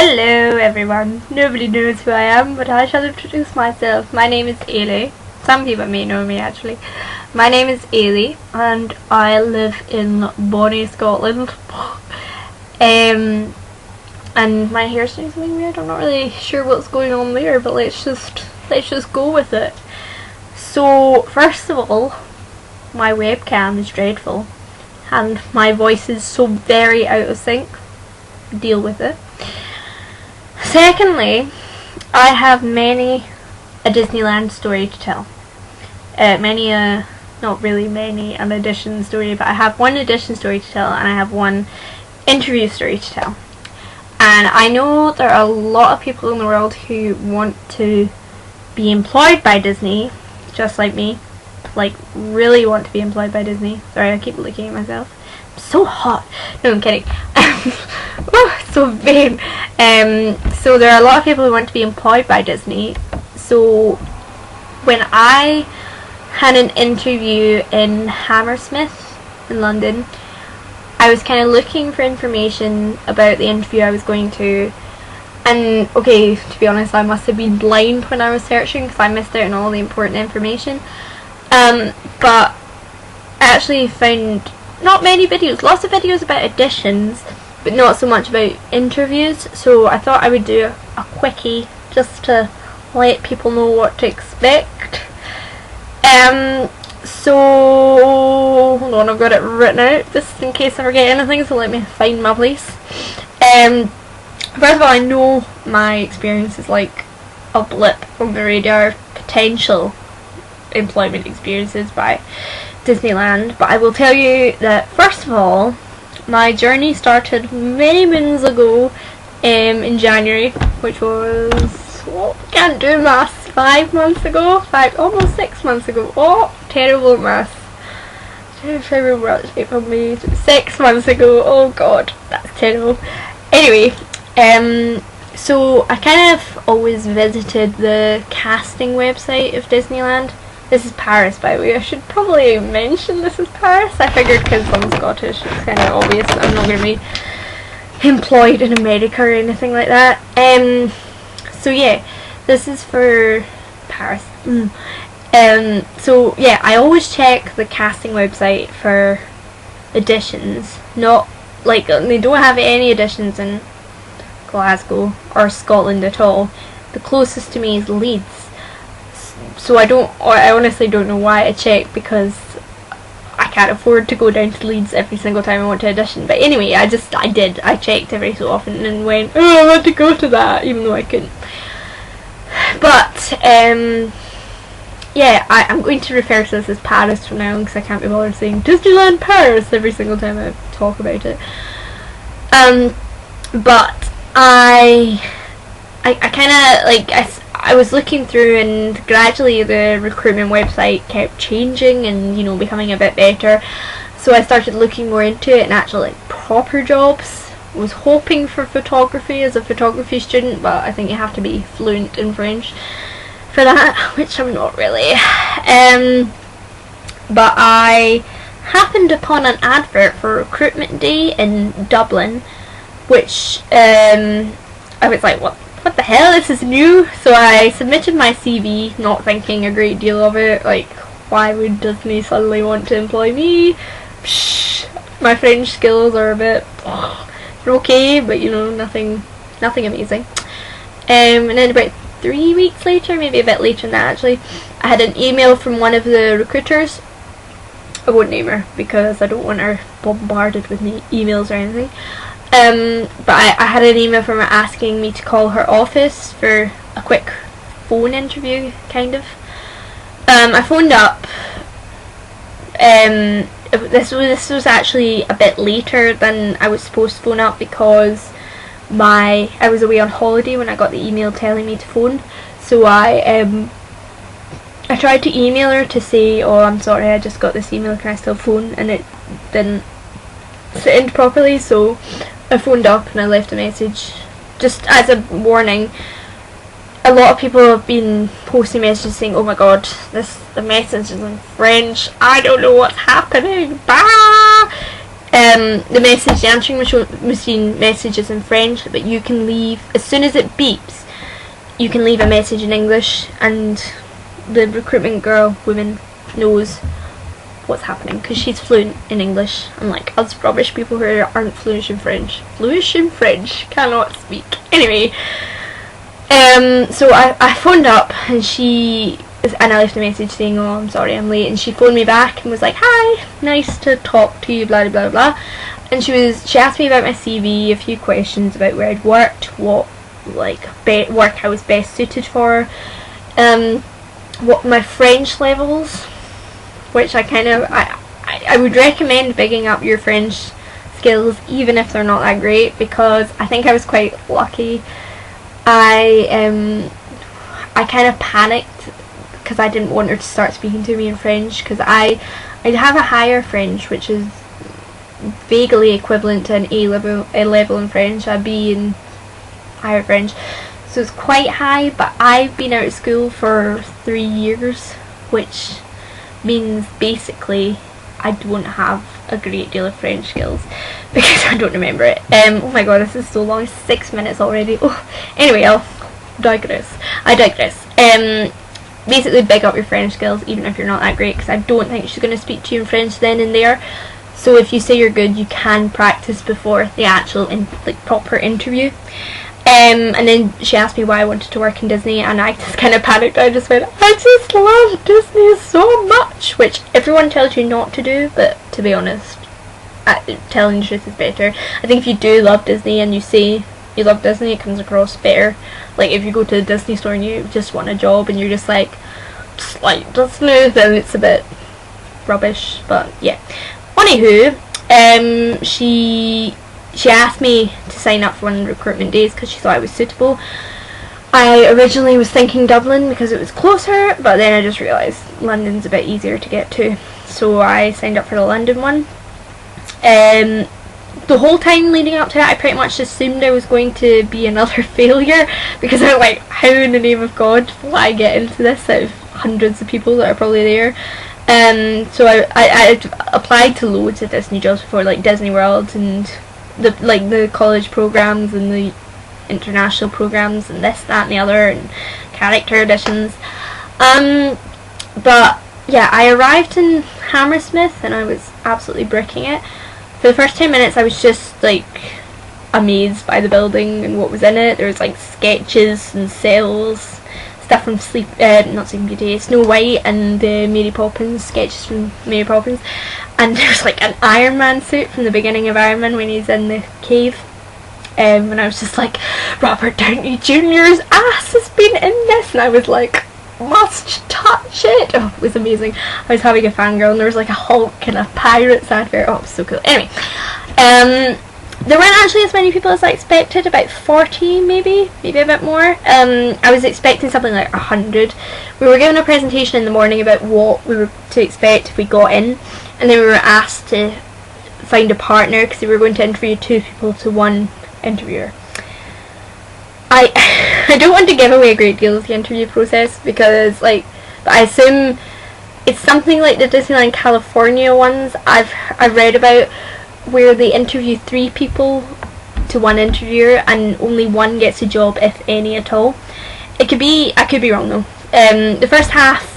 Hello everyone, nobody knows who I am, but I shall introduce myself. My name is Ailey. Some people may know me actually. My name is Ailey and I live in Bonnie, Scotland. And my hair's doing something weird. I'm not really sure what's going on there, but let's just go with it. So first of all, my webcam is dreadful and my voice is so very out of sync. Deal with it. Secondly, I have many a Disneyland story to tell. Not really many an edition story, but I have one edition story to tell and I have one interview story to tell. And I know there are a lot of people in the world who want to be employed by Disney, just like me. Like, really want to be employed by Disney. Sorry, I keep looking at myself. I'm so hot. No, I'm kidding. Oh, so vain. So there are a lot of people who want to be employed by Disney. So when I had an interview in Hammersmith in London, I was kind of looking for information about the interview I was going to. And okay, to be honest, I must have been blind when I was searching because I missed out on all the important information. But I actually found not many videos, lots of videos about auditions, but not so much about interviews. So I thought I would do a quickie just to let people know what to expect. So hold on, I've got it written out just in case I forget anything, so let me find my place. First of all, I know my experience is like a blip on the radar of potential employment experiences by Disneyland, but I will tell you that first of all, my journey started many moons ago in January, which was, can't do maths, 5 months ago, almost 6 months ago. Oh, terrible maths. 6 months ago. Oh god, that's terrible. Anyway, so I kind of always visited the casting website of Disneyland. This is Paris, by the way. I should probably mention this is Paris. I figured because I'm Scottish, it's kind of obvious that I'm not going to be employed in America or anything like that. So yeah, this is for Paris. So yeah, I always check the casting website for auditions. Not like they don't have any auditions in Glasgow or Scotland at all. The closest to me is Leeds. So I honestly don't know why I check, because I can't afford to go down to Leeds every single time I want to audition. But anyway, I checked every so often and went, oh, I want to go to that, even though I couldn't. But yeah, I'm going to refer to this as Paris from now on because I can't be bothered saying Disneyland Paris every single time I talk about it. But I kind of like I was looking through, and gradually the recruitment website kept changing and, you know, becoming a bit better. So I started looking more into it and actually like proper jobs. I was hoping for photography as a photography student, but I think you have to be fluent in French for that, which I'm not really. But I happened upon an advert for Recruitment Day in Dublin, which I was like, what the hell, this is new. So I submitted my CV, not thinking a great deal of it. Like, why would Disney suddenly want to employ me? Psh, my French skills are a bit okay, but you know, nothing amazing. And then about 3 weeks later, maybe a bit later than that actually, I had an email from one of the recruiters. I won't name her because I don't want her bombarded with emails or anything. But I had an email from her asking me to call her office for a quick phone interview, kind of. I phoned up. This was actually a bit later than I was supposed to phone up because I was away on holiday when I got the email telling me to phone. So I tried to email her to say, oh, I'm sorry, I just got this email, can I still phone? And it didn't send properly, so I phoned up and I left a message. Just as a warning, a lot of people have been posting messages saying, oh my god, the message is in French, I don't know what's happening, bah! the answering machine messages in French, but you can leave, as soon as it beeps, you can leave a message in English, and the recruitment woman knows what's happening because she's fluent in English, unlike us rubbish people who aren't fluent in French. Fluent in French, cannot speak. Anyway, so I phoned up, and I left a message saying, oh, I'm sorry, I'm late, and she phoned me back and was like, hi, nice to talk to you, blah blah blah. And she asked me about my CV, a few questions about where I'd worked, what work I was best suited for, what my French levels, which I would recommend bigging up your French skills even if they're not that great, because I think I was quite lucky. I kind of panicked because I didn't want her to start speaking to me in French, because I have a higher French, which is vaguely equivalent to an A level in French, a B in higher French, so it's quite high, but I've been out of school for 3 years, which means basically I don't have a great deal of French skills because I don't remember it. Oh my god, this is so long, 6 minutes already. Oh, anyway, I digress. Basically big up your French skills even if you're not that great, because I don't think she's going to speak to you in French then and there. So if you say you're good, you can practice before the actual proper interview. And then she asked me why I wanted to work in Disney, and I just kind of panicked. I just went, I just love Disney so much, which everyone tells you not to do, but to be honest, telling the truth is better. I think if you do love Disney and you say you love Disney, it comes across better. Like if you go to the Disney store and you just want a job and you're just like Disney, then it's a bit rubbish. But yeah. Anywho, she asked me to sign up for one of the recruitment days because she thought I was suitable. I originally was thinking Dublin because it was closer, but then I just realised London's a bit easier to get to, so I signed up for the London one. The whole time leading up to that, I pretty much assumed I was going to be another failure, because I'm like, how in the name of God will I get into this out of hundreds of people that are probably there? So I applied to loads of Disney jobs before, like Disney World and the college programs and the international programs and this, that and the other, and character auditions. But yeah, I arrived in Hammersmith and I was absolutely bricking it. For the first 10 minutes I was just like amazed by the building and what was in it. There was like sketches and cells, stuff from not Sleeping Beauty, Snow White and the Mary Poppins, sketches from Mary Poppins, and there was like an Iron Man suit from the beginning of Iron Man when he's in the cave, and I was just like, Robert Downey Jr.'s ass has been in this, and I was like, must touch it. Oh, it was amazing. I was having a fangirl, and there was like a Hulk and a Pirates advert. Oh, it was so cool. Anyway, there weren't actually as many people as I expected, about 40 maybe a bit more. I was expecting something like 100. We were given a presentation in the morning about what we were to expect if we got in, and then we were asked to find a partner because we were going to interview 2 people to 1 interviewer. I don't want to give away a great deal of the interview process because, but I assume it's something like the Disneyland California ones I've read about, where they interview 3 people to 1 interviewer and only 1 gets a job, if any at all. I could be wrong though. The first half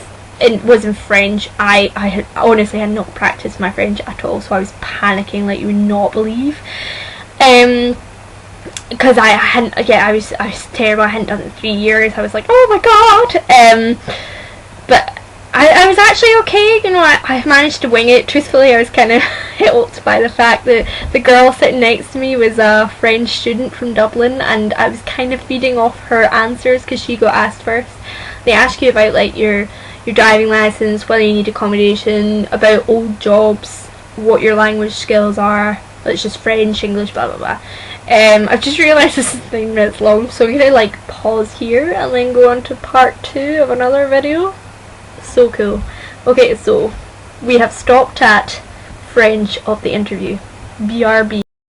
was in French. I honestly had not practiced my French at all, so I was panicking like you would not believe. Because I was terrible. I hadn't done it in 3 years. I was like, oh my god. But I was actually okay, you know, I managed to wing it. Truthfully, I was kind of helped by the fact that the girl sitting next to me was a French student from Dublin, and I was kind of feeding off her answers because she got asked first. They ask you about like your driving license, whether you need accommodation, about old jobs, what your language skills are. It's just French, English, blah blah blah. I've just realised this is 9 minutes long, so I'm gonna pause here and then go on to part 2 of another video. So cool. Okay, so we have stopped at French of the interview. BRB.